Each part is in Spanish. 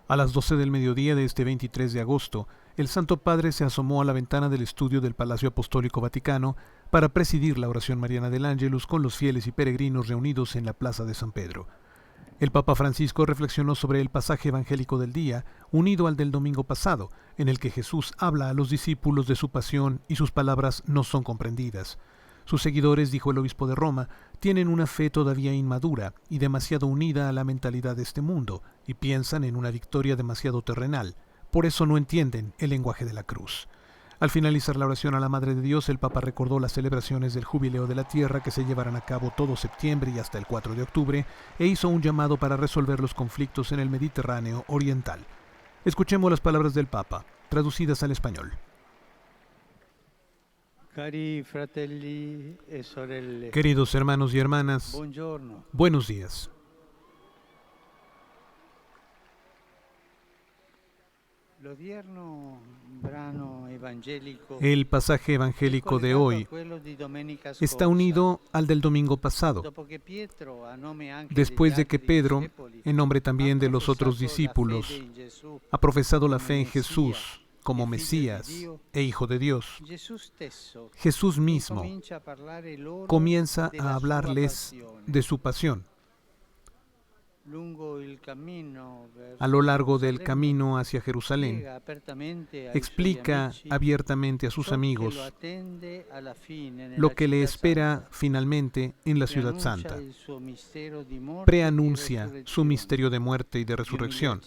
A las 12 del mediodía de este 23 de agosto, el Santo Padre se asomó a la ventana del estudio del Palacio Apostólico Vaticano para presidir la oración mariana del Ángelus con los fieles y peregrinos reunidos en la Plaza de San Pedro. El Papa Francisco reflexionó sobre el pasaje evangélico del día, unido al del domingo pasado, en el que Jesús habla a los discípulos de su pasión y sus palabras no son comprendidas. Sus seguidores, dijo el obispo de Roma, tienen una fe todavía inmadura y demasiado unida a la mentalidad de este mundo, y piensan en una victoria demasiado terrenal. Por eso no entienden el lenguaje de la cruz. Al finalizar la oración a la Madre de Dios, el Papa recordó las celebraciones del Jubileo de la Tierra que se llevarán a cabo todo septiembre y hasta el 4 de octubre, e hizo un llamado para resolver los conflictos en el Mediterráneo oriental. Escuchemos las palabras del Papa, traducidas al español. Cari fratelli e sorelle, Queridos hermanos y hermanas, buongiorno. buenos días. El pasaje evangélico de hoy está unido al del domingo pasado, después de que Pedro, en nombre también de los otros discípulos, ha profesado la fe en Jesús como Mesías e Hijo de Dios. Jesús mismo comienza a hablarles de su pasión. A lo largo del camino hacia Jerusalén, explica abiertamente a sus amigos lo que le espera finalmente en la ciudad santa. Preanuncia su misterio de muerte y de resurrección,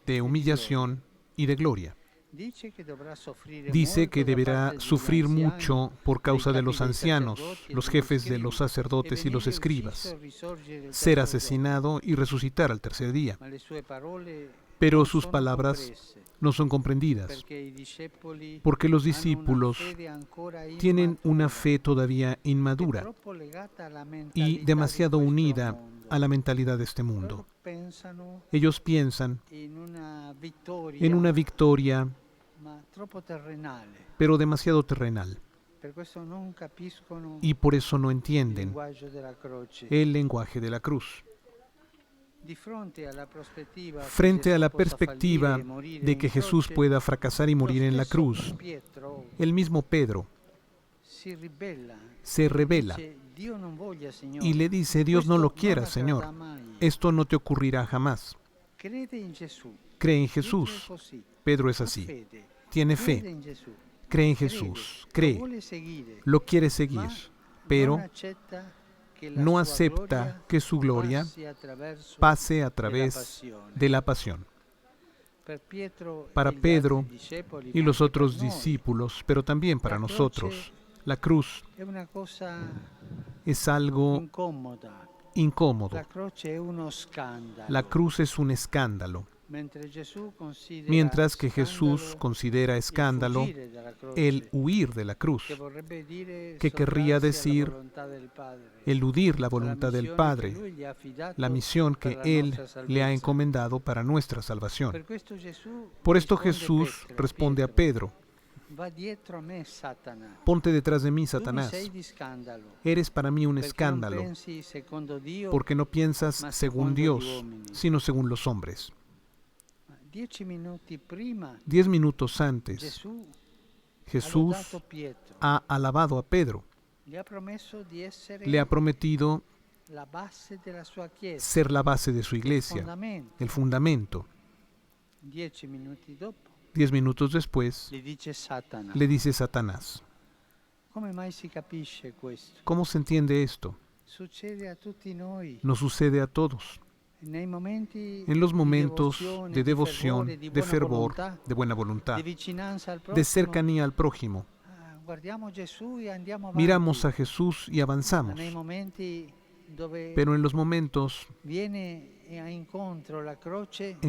de humillación y de gloria. Dice que deberá sufrir mucho por causa de los ancianos, los jefes de los sacerdotes y los escribas, ser asesinado y resucitar al tercer día. Pero sus palabras no son comprendidas, porque los discípulos tienen una fe todavía inmadura y demasiado unida a la mentalidad de este mundo. Ellos piensan en una victoria, pero demasiado terrenal, y por eso no entienden el lenguaje de la cruz. Frente a la perspectiva de que Jesús pueda fracasar y morir en la cruz, el mismo Pedro se rebela y le dice: Dios no lo quiera, Señor, esto no te ocurrirá jamás. Cree en Jesús. Pedro es así. Tiene fe. Cree en Jesús. Cree. Lo quiere seguir. Pero no acepta que su gloria pase a través de la pasión. Para Pedro y los otros discípulos, pero también para nosotros, la cruz es algo incómodo. La cruz es un escándalo. Mientras que Jesús considera escándalo el huir de la cruz, que querría decir eludir la voluntad del Padre, la misión que Él le ha encomendado para nuestra salvación. Por esto Jesús responde a Pedro: ponte detrás de mí, Satanás. Eres para mí un escándalo, porque no piensas según Dios, sino según los hombres. 10 minutos antes, Jesús ha alabado a Pedro. Le ha prometido ser la base de su iglesia, el fundamento. 10 minutos después, le dice Satanás. ¿Cómo se entiende esto? Nos sucede a todos. En los momentos de devoción, de fervor, de buena voluntad, de cercanía al prójimo, miramos a Jesús y avanzamos. Pero en los momentos en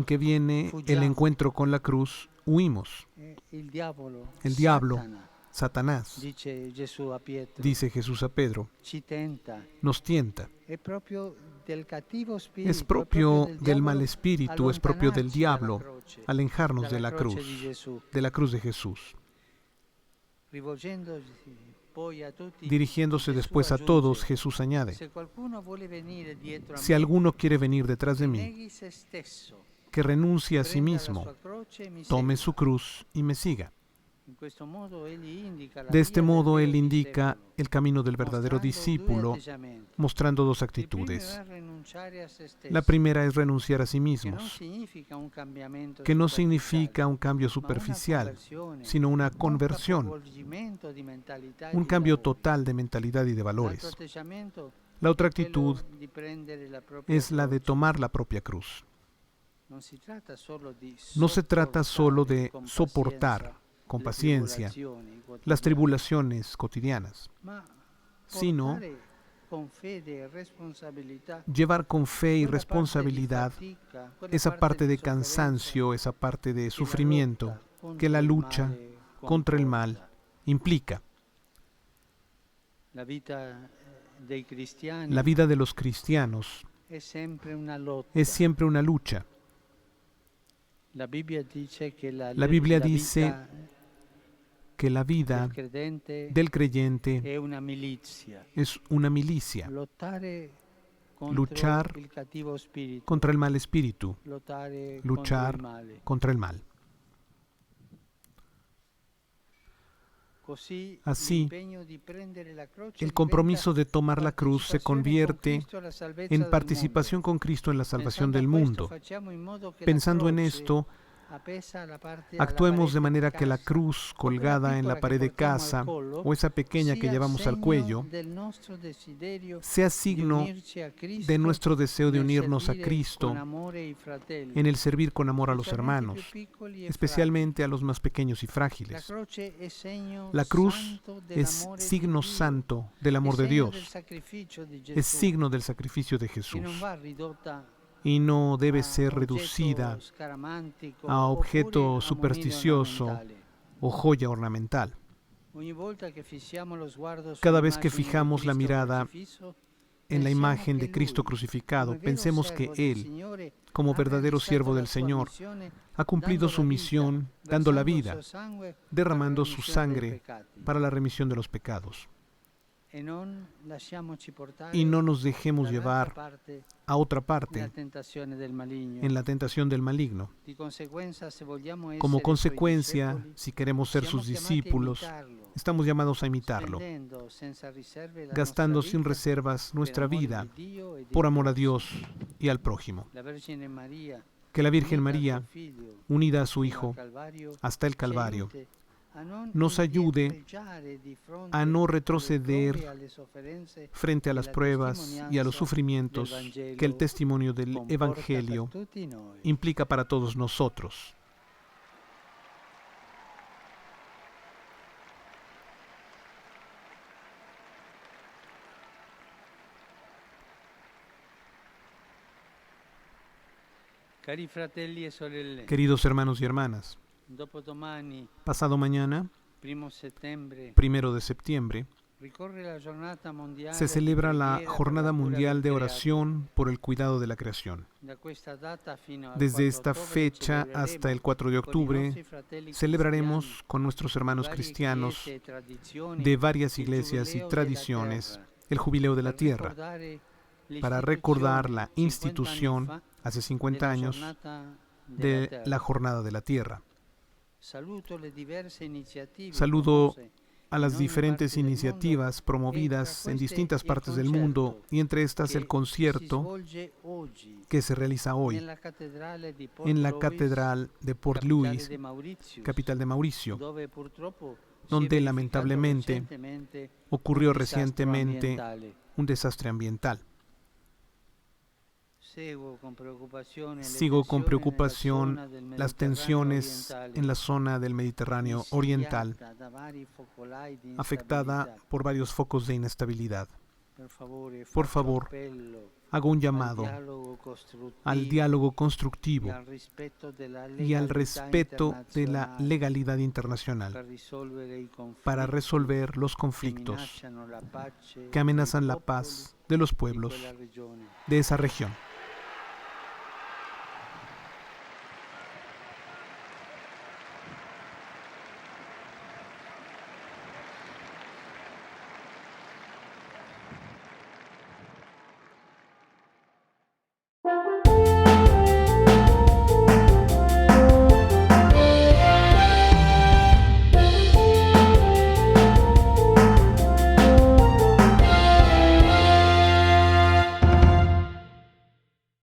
que viene el encuentro con la cruz, huimos. El diablo, Satanás, dice Jesús a Pedro, nos tienta. Es propio del mal espíritu, es propio del diablo alejarnos de la cruz de Jesús. Dirigiéndose después a todos, Jesús añade: si alguno quiere venir detrás de mí, que renuncie a sí prenda la mismo, sua croce e mi tome segua. su cruz y me siga. In questo modo egli indica la De este via del modo, vero Él indica discepolo, el camino del verdadero mostrando due discípulo, atteggiamenti. mostrando dos Il primo actitudes. è rinunciare a se La stessi, primera es renunciar a sí che non mismos, significa un cambiamento que no superficiale, significa un cambio ma una superficial, conversione, sino una un conversión, capovolgimento di mentalità e un di cambio valori. total de mentalidad y de L'altro valores. atteggiamento La otra è actitud quello di prendere la propria es la de croce. tomar la propia cruz. Non si tratta solo di No se trata solo sopportare de con soportar pazienza con le paciencia tribolazioni las quotidiane, tribulaciones cotidianas, ma sino portare con fede e responsabilità llevar con fe y quella parte di responsabilidad fatica, quella esa parte de sofferenza cansancio, esa parte de che la sufrimiento lotta que la contro il lucha male contra el mal comporta. implica. La vita dei cristiani La vida de los cristianos è sempre una lotta. es siempre una lucha. La Bibbia dice che La Biblia la dice vita que la vida del credente del creyente è una milizia. es una milicia, Lottare contro luchar il cattivo spirito, contra el mal espíritu, lottare luchar contro il male. contra el mal. Così Así, l'impegno di prendere la croce el compromiso de tomar la cruz se partecipazione con convierte Cristo alla salvezza en del participación mondo. con Cristo en la salvación Pensando del a questo, mundo. facciamo in modo che la Pensando en croce esto, appesa alla parte- alla actuemos de parete manera di que la casa, cruz o quella colgada en la piccola pared che de portiamo al casa collo, o esa pequeña que sia llevamos al segno cuello del nostro desiderio sea di signo unirci a Cristo de nuestro deseo de nel unirnos a servire Cristo con amore i fratelli, en el servir con amor a los specialmente i hermanos, più piccoli e especialmente a los más pequeños y fragili. La frágiles. croce è segno La cruz santo es dell'amore di signo Dio, santo del è amor de segno del Dios, sacrificio di es Gesù, signo del sacrificio de che Jesús non va ridotta y no debe a ser oggetto reducida scaramantico a oppure objeto a moneta supersticioso ornamentale. o joya ornamental. Ogni volta che fissiamo lo sguardo Cada vez que sull'immagine di fijamos la Cristo mirada crocifisso, en la pensiamo imagen che de Cristo Lui, crucificado, come vero pensemos que servo del Él, Signore, como ha verdadero realizzato siervo la del sua Señor, missione ha cumplido dando su la misión, vita, dando la versando il vida, suo sangue derramando per la su remissione dei sangre peccati. para la remisión de los pecados. E non lasciamoci portare Y no nos dejemos dall'altra llevar parte a otra nella parte tentazione del maligno. en la tentación del maligno. Di conseguenza, se vogliamo Como essere consecuencia, suoi discepoli, si queremos ser siamo sus chiamati a discípulos, imitarlo, estamos llamados a imitarlo, spendendo senza riserve la gastando nostra sin vita reservas per nuestra amore vida di Dio e dei por amor a prossimi. Dios y al prójimo. La Vergine María, Que la Virgen unita a María, suo Figlio unida a su fino al Hijo Calvario, hasta el ci Calvario, aiuti a non nos ayude indietreggiare di fronte a no alle retroceder prove e alle sofferenze frente a che las la pruebas y a testimonianza los sufrimientos del Vangelo que el testimonio del comporta Evangelio per tutti noi. implica para todos nosotros. Cari fratelli e sorelle, Queridos hermanos y hermanas, dopodomani, pasado mañana, 1 settembre, 1 de septiembre, ricorre la giornata mondiale se celebra di la preghiera per Jornada la cura Mundial del de creato. Oración por el cuidado de la creación. Da questa data fino al Desde 4 esta ottobre fecha celebreremo hasta el 4 de con i octubre nostri fratelli celebraremos cristiani con nuestros hermanos varie cristianos chiese e tradizioni de varias il iglesias y giubileo della tradiciones terra, el jubileo de la per tierra, ricordare para recordar l'istituzione la 50 anni institución fa hace 50 della años giornata della de terra. la Jornada de la Tierra. Saluto le diverse iniziative Saludo promosse a las in ogni diferentes parte del mondo iniciativas promovidas e tra en queste distintas il partes del mundo concerto y entre estas che el si concierto svolge oggi que se realiza hoy nella cattedrale di Port en la Louis, Catedral de Port capitale Louis, de Mauritius, capital de Mauricio, dove purtroppo si è donde verificato lamentablemente recentemente ocurrió un disastro recientemente ambientale. un desastre ambiental. Sigo con preocupación las tensiones en la zona del Mediterráneo oriental, afectada por varios focos de inestabilidad. Por favor, hago un llamado al diálogo constructivo y al respeto de la legalidad internacional para resolver los conflictos que amenazan la paz de los pueblos de esa región.